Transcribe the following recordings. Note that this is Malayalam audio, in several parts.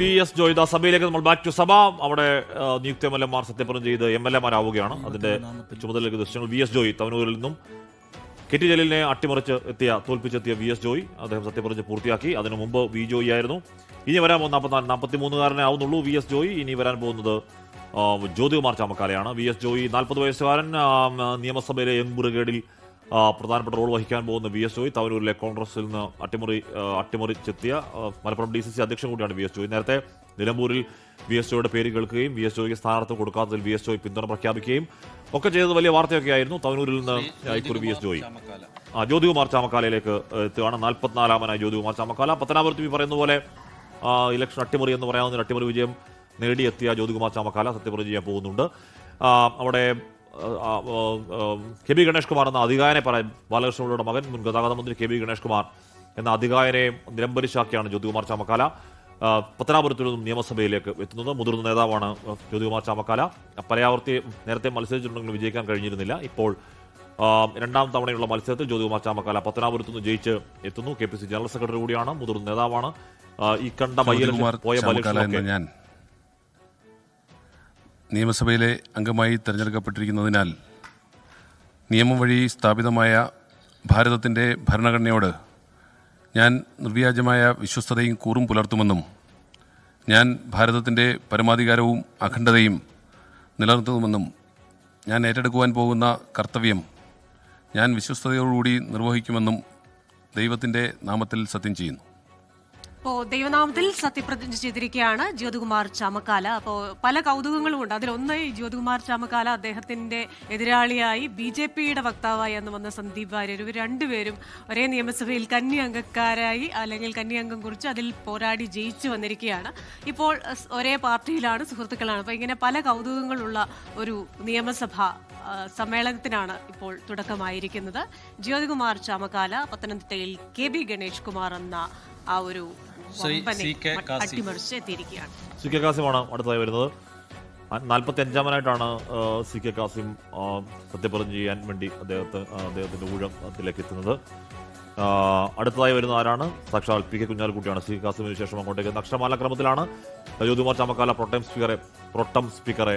PS ജോയ് സഭയിലേക്ക് നമ്മൾ ബാക്ക് ടു സഭ. അവിടെ നിയുക്ത MLA മാർ സത്യപ്രതിജ്ഞ ചെയ്ത് MLA മാരാവുകയാണ്. അതിന്റെ ചുമതലയിലേക്ക് ദൃശ്യങ്ങൾ. VS ജോയ് തവനൂരിൽ നിന്നും KT ജലീലിനെ തോൽപ്പിച്ചെത്തിയ VS ജോയ് അദ്ദേഹം സത്യപ്രതിജ്ഞ പൂർത്തിയാക്കി. അതിനു മുമ്പ് V ജോയ് ആയിരുന്നു. ഇനി വരാൻ പോകുന്ന 43-കാരനെ ആവുന്നുള്ളൂ VS ജോയ്. ഇനി വരാൻ പോകുന്നത് ജ്യോതികുമാർ ചാമക്കാലയാണ്. VS ജോയ് 40 വയസ്സുകാരൻ, നിയമസഭയിലെ യങ് ബ്രിഗേഡിൽ പ്രധാനപ്പെട്ട റോൾ വഹിക്കാൻ പോകുന്ന VS ജോയ് തവനൂരിലെ കോൺഗ്രസിൽ നിന്ന് അട്ടിമറിച്ചെത്തിയ മലപ്പുറം DCC അധ്യക്ഷൻ കൂടിയാണ് VS ജോയ്. നേരത്തെ നിലമ്പൂരിൽ VS ജോയുടെ പേര് കേൾക്കുകയും VS ജോയ്ക്ക് സ്ഥാനാർത്ഥി കൊടുക്കാത്തതിൽ VS ജോയ് പിന്തുണ പ്രഖ്യാപിക്കുകയും ഒക്കെ ചെയ്തത് വലിയ വാർത്തയൊക്കെ ആയിരുന്നു. തവനൂരിൽ നിന്ന് ഇക്കുറി VS ജോയ് ജ്യോതികുമാർ ചാമക്കാലയിലേക്ക് എത്തുകയാണ്. 44-ാമനായി ജ്യോതികുമാർ ചാമക്കാല. പത്തനാപുരത്ത് പറയുന്ന പോലെ ഇലക്ഷൻ അട്ടിമറി എന്ന് പറയാവുന്ന അട്ടിമറി വിജയം നേടിയെത്തിയ ജ്യോതികുമാർ ചാമക്കാല സത്യപ്രതിജ്ഞ ചെയ്യാൻ പോകുന്നുണ്ട്. അവിടെ KB ഗണേഷ് കുമാർ എന്ന അധികായനെ ബാലകൃഷ്ണപിള്ളയുടെ മകൻ, മുൻ ഗതാഗത മന്ത്രി KB ഗണേഷ് കുമാർ എന്ന അധികായനെ നിലംപരിശാക്കിയാണ് ജ്യോതികുമാർ ചാമക്കാല പത്തനാപുരത്തു നിന്നും നിയമസഭയിലേക്ക് എത്തുന്നത്. മുതിർന്ന നേതാവാണ് ജ്യോതികുമാർ ചാമക്കാല. പലയാവർത്തി നേരത്തെ മത്സരിച്ചിട്ടുണ്ടെങ്കിലും വിജയിക്കാൻ കഴിഞ്ഞിരുന്നില്ല. ഇപ്പോൾ രണ്ടാം തവണയുള്ള മത്സരത്തിൽ ജ്യോതികുമാർ ചാമക്കാല പത്തനാപുരത്തു നിന്ന് ജയിച്ച് എത്തുന്നു. KPC ജനറൽ സെക്രട്ടറി കൂടിയാണ്, മുതിർന്ന നേതാവാണ്. ഈ കണ്ട ഞാൻ നിയമസഭയിലെ അംഗമായി തെരഞ്ഞെടുക്കപ്പെട്ടിരിക്കുന്നതിനാൽ നിയമം വഴി സ്ഥാപിതമായ ഭാരതത്തിൻ്റെ ഭരണഘടനയോട് ഞാൻ നിർവ്യാജമായ വിശ്വസ്തതയും കൂറും പുലർത്തുമെന്നും ഞാൻ ഭാരതത്തിൻ്റെ പരമാധികാരവും അഖണ്ഡതയും നിലനിർത്തുമെന്നും ഞാൻ ഏറ്റെടുക്കുവാൻ പോകുന്ന കർത്തവ്യം ഞാൻ വിശ്വസ്തയോടുകൂടി നിർവഹിക്കുമെന്നും ദൈവത്തിൻ്റെ നാമത്തിൽ സത്യം ചെയ്യുന്നു. അപ്പോൾ ദൈവനാമത്തിൽ സത്യപ്രതിജ്ഞ ചെയ്തിരിക്കുകയാണ് ജ്യോതികുമാർ ചാമക്കാല. അപ്പോൾ പല കൗതുകങ്ങളുമുണ്ട്. അതിലൊന്ന് ജ്യോതികുമാർ ചാമക്കാല അദ്ദേഹത്തിന്റെ എതിരാളിയായി BJPയുടെ വക്താവായി അന്ന് വന്ന സന്ദീപ് വാര്യർ, ഇവർ രണ്ടുപേരും ഒരേ നിയമസഭയിൽ കന്നി അംഗക്കാരായി അല്ലെങ്കിൽ കന്നി അംഗം കുറിച്ച് അതിൽ പോരാടി ജയിച്ചു വന്നിരിക്കുകയാണ്. ഇപ്പോൾ ഒരേ പാർട്ടിയിലാണ്, സുഹൃത്തുക്കളാണ്. അപ്പോൾ ഇങ്ങനെ പല കൗതുകങ്ങളുള്ള ഒരു നിയമസഭ സമ്മേളനത്തിനാണ് ഇപ്പോൾ തുടക്കമായിരിക്കുന്നത്. ജ്യോതികുമാർ ചാമക്കാല പത്തനംതിട്ടയിൽ KB ഗണേഷ് കുമാർ എന്ന ആ ഒരു അട്ടിമറിച്ചെത്തിയിരിക്കുകയാണ്. CK കാസിമാണ് അടുത്തതായി വരുന്നത്. 45-ാമനായിട്ടാണ് CK കാസിം സത്യപ്രതിജ്ഞ ചെയ്യാൻ വേണ്ടി അദ്ദേഹത്തിന്റെ ഊഴത്തിലേക്ക് എത്തുന്നത്. അടുത്തതായി വരുന്ന ആരാണ്? സാക്ഷാൽ PK കുഞ്ഞാലിക്കുട്ടിയാണ്. CK കാസിമിന് ശേഷം അങ്ങോട്ടേക്ക് അക്ഷരമാല ക്രമത്തിലാണ് ജ്യോതികുമാർ ചാമക്കാല പ്രോട്ടം സ്പീക്കറെ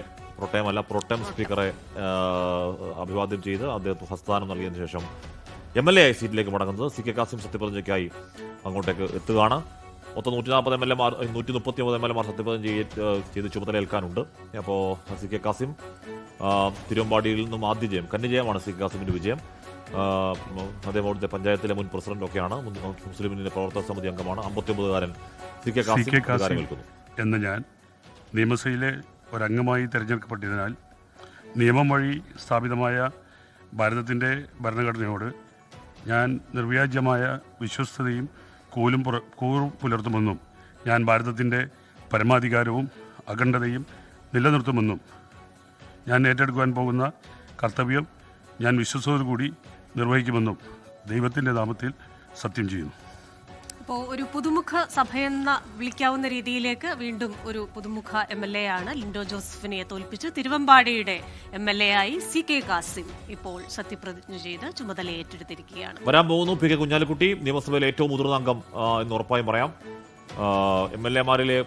അഭിവാദ്യം ചെയ്ത് അദ്ദേഹത്തിന് ഹസ്തദാനം നൽകിയതിനു ശേഷം MLA ആയി സീറ്റിലേക്ക് മടങ്ങുന്നത്. CK കാസിം സത്യപ്രതിജ്ഞയ്ക്കായി അങ്ങോട്ടേക്ക് എത്തുകയാണ്. മൊത്തം 140 MLA മാർ 139 MLA മാർ സത്യപ്രതിജ്ഞ ചെയ്ത് ചുമതലയേൽക്കാനുണ്ട്. അപ്പോൾ CK കാസിം തിരുവമ്പാടിയിൽ നിന്നും ആദ്യ ജയം, കന്നിജയമാണ് CK കാസിമിന്റെ വിജയം. അദ്ദേഹം അവിടുത്തെ പഞ്ചായത്തിലെ മുൻ പ്രസിഡന്റൊക്കെയാണ്, മുസ്ലിം ലീഗിന്റെ പ്രവർത്തക സമിതി അംഗമാണ്. 59-കാരൻ CK കാസിം എന്ന് ഞാൻ നിയമസഭയിലെ ഒരംഗമായി തിരഞ്ഞെടുക്കപ്പെട്ടതിനാൽ നിയമം വഴി സ്ഥാപിതമായ ഭാരതത്തിൻ്റെ ഭരണഘടനയോട് ഞാൻ നിർവ്യാജമായ വിശ്വസ്തതയും കൂറും പുലർത്തുമെന്നും ഞാൻ ഭാരതത്തിൻ്റെ പരമാധികാരവും അഖണ്ഡതയും നിലനിർത്തുമെന്നും ഞാൻ ഏറ്റെടുക്കുവാൻ പോകുന്ന കർത്തവ്യം ഞാൻ വിശ്വസ്തയോടുകൂടി നിർവഹിക്കുമെന്നും ദൈവത്തിൻ്റെ നാമത്തിൽ സത്യം ചെയ്യുന്നു. അപ്പോൾ ഒരു പുതുമുഖ സഭയെന്ന വിളിക്കാവുന്ന രീതിയിലേക്ക് വീണ്ടും ഒരു പുതുമുഖ MLA ആണ് ലിൻഡോ ജോസഫിനെ തോൽപ്പിച്ച് തിരുവമ്പാടിയുടെ MLA ആയി CK കാസിം ഇപ്പോൾ സത്യപ്രതിജ്ഞ ചെയ്ത് ചുമതല ഏറ്റെടുത്തിരിക്കുകയാണ്. വരാൻ പോകുന്നു PK കുഞ്ഞാലിക്കുട്ടി, നിയമസഭയിലെ ഏറ്റവും മുതിർന്ന അംഗം എന്ന് ഉറപ്പായും പറയാം. MLA-മാരിലെ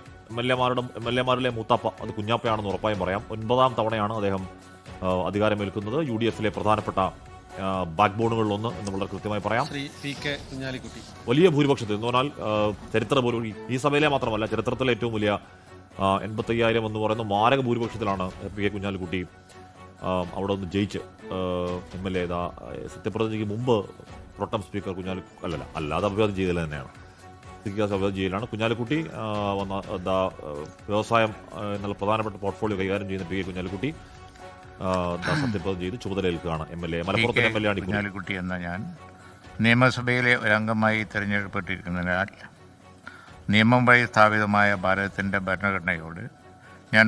മൂത്താപ്പ അത് കുഞ്ഞാപ്പയാണെന്ന് ഉറപ്പായും പറയാം. 9-ാം തവണയാണ് അദ്ദേഹം അധികാരമേൽക്കുന്നത്. UDF-ലെ പ്രധാനപ്പെട്ട ബാക്ക് ബോണുകളിലൊന്ന് എന്ന് വളരെ കൃത്യമായി പറയാം. വലിയ ഭൂരിപക്ഷത്തിൽ എന്ന് പറഞ്ഞാൽ ഈ സഭയിലെ മാത്രമല്ല, ചരിത്രത്തിലെ ഏറ്റവും വലിയ 85,000 എന്ന് പറയുന്ന മാരക ഭൂരിപക്ഷത്തിലാണ് PK കുഞ്ഞാലിക്കുട്ടി അവിടെ ഒന്ന് ജയിച്ച് MLA സത്യപ്രതിജ്ഞയ്ക്ക് മുമ്പ് പ്രോട്ടം സ്പീക്കർ അല്ലാതെ അഭിവാദ്യം ചെയ്തത് തന്നെയാണ്. അഭിവാദ്യം ചെയ്യലാണ്. കുഞ്ഞാലിക്കുട്ടി വ്യവസായം എന്നുള്ള പ്രധാനപ്പെട്ട പോർട്ട്ഫോളിയോ കൈകാര്യം ചെയ്യുന്ന PK കുഞ്ഞാലിക്കുട്ടി സത്യപ്രതിജ്ഞ ചെയ്ത് ചുമതലയേൽക്കുകയാണ്. മലപ്പുറത്തെ MLA ആണ് കുഞ്ഞാലിക്കുട്ടി എന്ന ഞാൻ നിയമസഭയിലെ ഒരംഗമായി തിരഞ്ഞെടുക്കപ്പെട്ടിരിക്കുന്നതിനാൽ നിയമം വഴി സ്ഥാപിതമായ ഭാരതത്തിൻ്റെ ഭരണഘടനയോട് ഞാൻ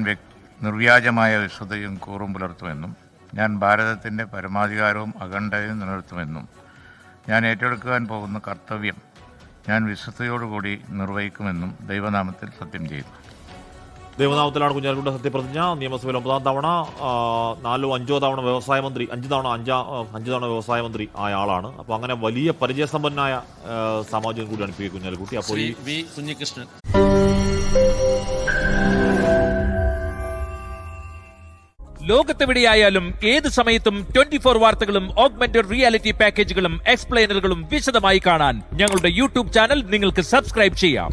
നിർവ്യാജമായ വിശ്വസ്തയും കൂറും പുലർത്തുമെന്നും ഞാൻ ഭാരതത്തിൻ്റെ പരമാധികാരവും അഖണ്ഡതയും നിലനിർത്തുമെന്നും ഞാൻ ഏറ്റെടുക്കുവാൻ പോകുന്ന കർത്തവ്യം ഞാൻ വിശ്വസ്തയോടുകൂടി നിർവഹിക്കുമെന്നും ദൈവനാമത്തിൽ സത്യം ചെയ്യുന്നു. ദൈവനാമത്തിലാണ് കുഞ്ഞാലിക്കുട്ടി സത്യപ്രതിജ്ഞ. നിയമസഭയിൽ 9-ാം തവണ, 4-5 തവണ വ്യവസായ മന്ത്രി, 5 തവണ വ്യവസായ മന്ത്രി ആയ ആളാണ്. അപ്പോൾ അങ്ങനെ വലിയ പരിചയസമ്പന്നനായ സാമാജികൻ കൂടിയാണ് PK കുഞ്ഞാലിക്കുട്ടി. അപ്പോൾ ഈ ലോകത്തെവിടെയായാലും ഏത് സമയത്തും 24 വാർത്തകളും ഓഗ്മെന്റഡ് റിയാലിറ്റി പാക്കേജുകളും എക്സ്പ്ലെയിനറുകളും വിശദമായി കാണാൻ ഞങ്ങളുടെ യൂട്യൂബ് ചാനൽ നിങ്ങൾക്ക് സബ്സ്ക്രൈബ് ചെയ്യാം.